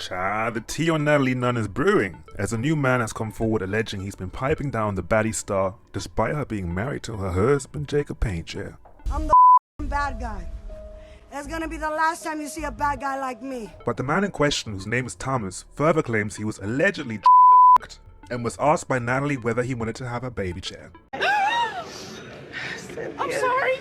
The tea on Natalie Nunn is brewing, as a new man has come forward alleging he's been piping down the Baddies star despite her being married to her husband, Payne. I'm the bad guy. It's gonna be the last time you see a bad guy like me. But the man in question, whose name is Thomas, further claims he was allegedly and was asked by Natalie whether he wanted to have a baby chair. I'm sorry.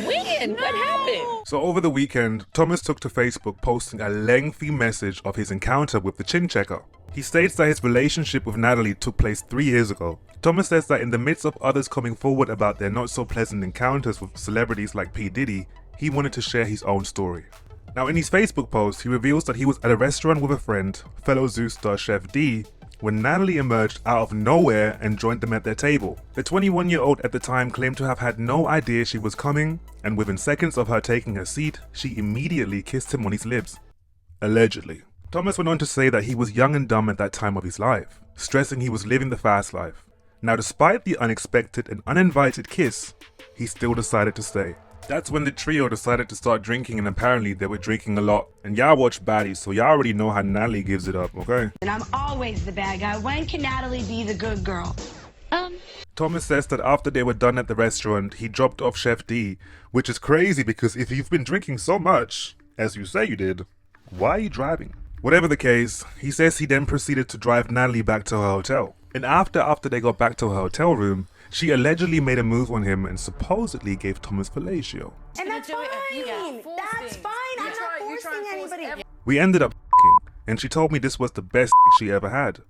When? No. What happened? So over the weekend, Thomas took to Facebook posting a lengthy message of his encounter with the chin checker. He states that his relationship with Natalie took place 3 years ago. Thomas says that in the midst of others coming forward about their not so pleasant encounters with celebrities like P. Diddy, he wanted to share his own story. Now in his Facebook post, he reveals that he was at a restaurant with a friend, fellow Zeus star Chef D, when Natalie emerged out of nowhere and joined them at their table. The 21-year-old at the time claimed to have had no idea she was coming, and within seconds of her taking her seat, she immediately kissed him on his lips. Allegedly. Thomas went on to say that he was young and dumb at that time of his life, stressing he was living the fast life. Now despite the unexpected and uninvited kiss, he still decided to stay. That's when the trio decided to start drinking, and apparently they were drinking a lot. And y'all watch Baddies, so y'all already know how Natalie gives it up, okay? And I'm always the bad guy. When can Natalie be the good girl? Thomas says that after they were done at the restaurant, he dropped off Chef D, which is crazy because if you've been drinking so much, as you say you did, why are you driving? Whatever the case, he says he then proceeded to drive Natalie back to her hotel. And after they got back to her hotel room, she allegedly made a move on him and supposedly gave Thomas fellatio. And that's fine. That's fine. I'm not forcing anybody. We ended up and she told me this was the best she ever had.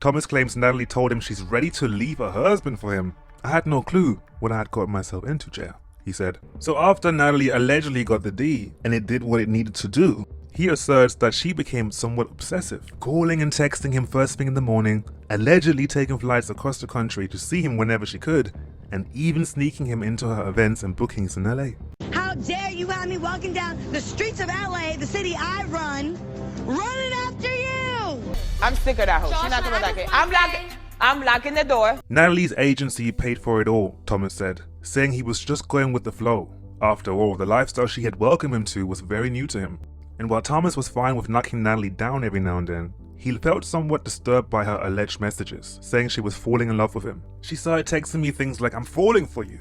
Thomas claims Natalie told him she's ready to leave her husband for him. I had no clue what I had got myself into, jail, he said. So after Natalie allegedly got the D and it did what it needed to do, he asserts that she became somewhat obsessive, calling and texting him first thing in the morning, allegedly taking flights across the country to see him whenever she could, and even sneaking him into her events and bookings in LA. How dare you have me walking down the streets of LA, the city I run, running after you! I'm sick of that hoe. She's not coming back in. I'm locking the door. Natalie's agency paid for it all, Thomas said, saying he was just going with the flow. After all, the lifestyle she had welcomed him to was very new to him. And while Thomas was fine with knocking Natalie down every now and then, he felt somewhat disturbed by her alleged messages, saying she was falling in love with him. She started texting me things like, "I'm falling for you.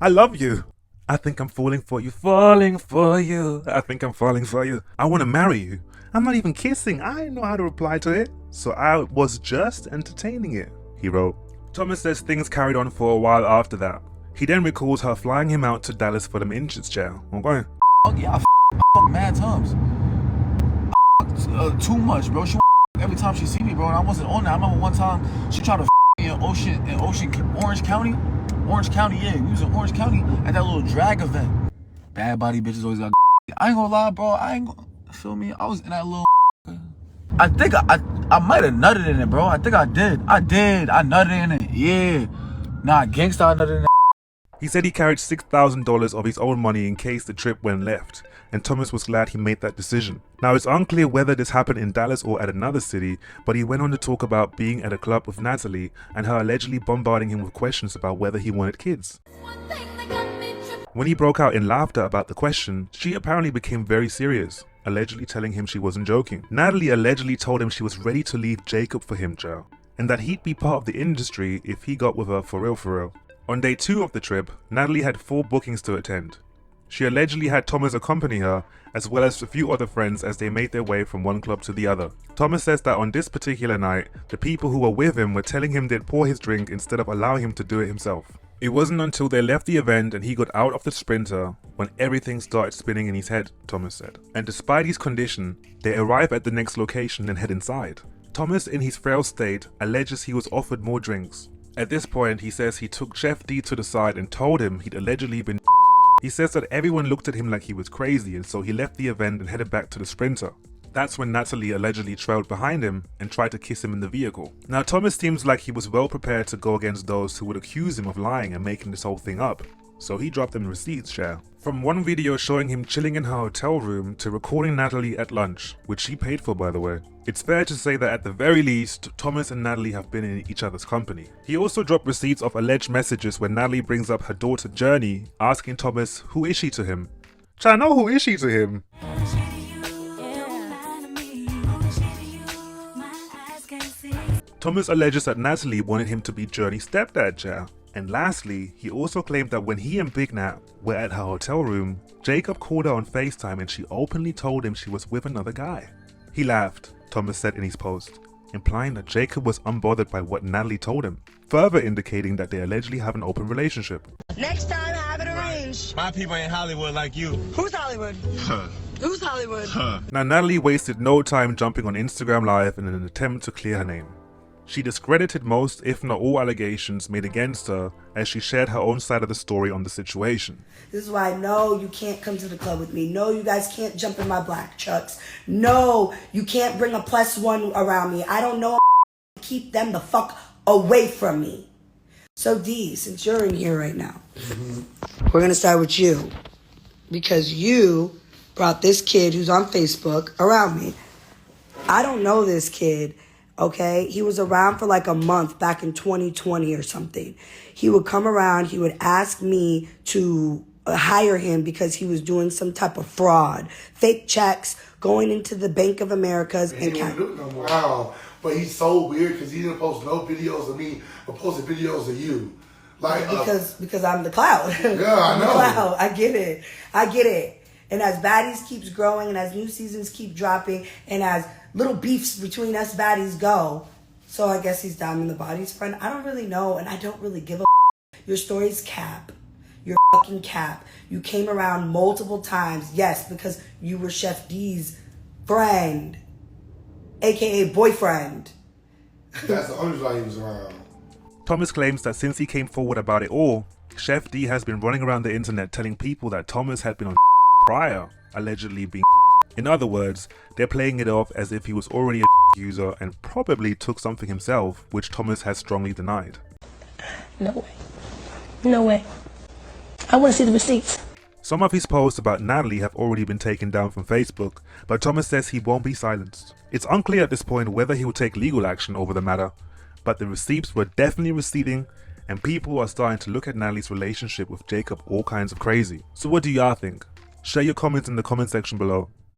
I love you. I think I'm falling for you. Falling for you. I think I'm falling for you. I want to marry you. I'm not even kissing. I didn't know how to reply to it. So I was just entertaining it," he wrote. Thomas says things carried on for a while after that. He then recalls her flying him out to Dallas for them inches, jail. Okay. Yeah, I mad times. Too much, bro. She every time she see me, bro, and I wasn't on that. I remember one time she tried to me in Orange County. Yeah, we was in Orange County at that little drag event. Bad body bitches always got. I ain't gonna lie, bro. I ain't gonna feel me. I was in that little. I think I might have nutted in it, bro. I think I did. I nutted in it. Yeah. Nah, gangsta, I nutted in it. He said he carried $6,000 of his own money in case the trip went left, and Thomas was glad he made that decision. Now it's unclear whether this happened in Dallas or at another city, but he went on to talk about being at a club with Natalie and her allegedly bombarding him with questions about whether he wanted kids. When he broke out in laughter about the question, she apparently became very serious, allegedly telling him she wasn't joking. Natalie allegedly told him she was ready to leave Jacob for him, Joe, and that he'd be part of the industry if he got with her for real. On day 2 of the trip, Natalie had 4 bookings to attend. She allegedly had Thomas accompany her, as well as a few other friends as they made their way from one club to the other. Thomas says that on this particular night, the people who were with him were telling him they'd pour his drink instead of allowing him to do it himself. It wasn't until they left the event and he got out of the Sprinter when everything started spinning in his head, Thomas said. And despite his condition, they arrive at the next location and head inside. Thomas, in his frail state, alleges he was offered more drinks. At this point, he says he took Chef D to the side and told him he'd allegedly been. He says that everyone looked at him like he was crazy, and so he left the event and headed back to the Sprinter. That's when Natalie allegedly trailed behind him and tried to kiss him in the vehicle. Now Thomas seems like he was well prepared to go against those who would accuse him of lying and making this whole thing up, so he dropped them receipts, share. From one video showing him chilling in her hotel room to recording Natalie at lunch, which she paid for by the way, it's fair to say that at the very least, Thomas and Natalie have been in each other's company. He also dropped receipts of alleged messages when Natalie brings up her daughter Journey, asking Thomas who is she to him. I know who is she to him. Thomas alleges that Natalie wanted him to be Journey's stepdad, yeah. And lastly, he also claimed that when he and Big Nat were at her hotel room, Jacob called her on FaceTime and she openly told him she was with another guy. He laughed, Thomas said in his post, implying that Jacob was unbothered by what Natalie told him, further indicating that they allegedly have an open relationship. Next time, have it arranged. My people ain't Hollywood like you. Who's Hollywood? Who's Hollywood? Now Natalie wasted no time jumping on Instagram Live in an attempt to clear her name. She discredited most, if not all, allegations made against her as she shared her own side of the story on the situation. This is why, no, you can't come to the club with me. No, you guys can't jump in my black trucks. No, you can't bring a +1 around me. I don't know. Keep them the fuck away from me. So D, since you're in here right now, we're going to start with you. Because you brought this kid who's on Facebook around me. I don't know this kid. Okay, he was around for like a month back in 2020 or something. He would come around, he would ask me to hire him because he was doing some type of fraud, fake checks, going into the Bank of America's. And wow, but he's so weird because he didn't post no videos of me, but posted videos of you. Like because I'm the cloud. Yeah, I know. Cloud. I get it. And as Baddies keeps growing and as new seasons keep dropping and as little beefs between us baddies go, so I guess he's down in the body's friend. I don't really know, and I don't really give a Your story's cap. You're fucking cap. You came around multiple times, yes, because you were Chef D's friend, aka boyfriend. That's the only reason he was around. Thomas claims that since he came forward about it all, Chef D has been running around the internet telling people that Thomas had been on prior, allegedly being. In other words, they're playing it off as if he was already a user and probably took something himself, which Thomas has strongly denied. No way. No way. I want to see the receipts. Some of his posts about Natalie have already been taken down from Facebook, but Thomas says he won't be silenced. It's unclear at this point whether he will take legal action over the matter, but the receipts were definitely receding, and people are starting to look at Natalie's relationship with Jacob all kinds of crazy. So what do y'all think? Share your comments in the comment section below.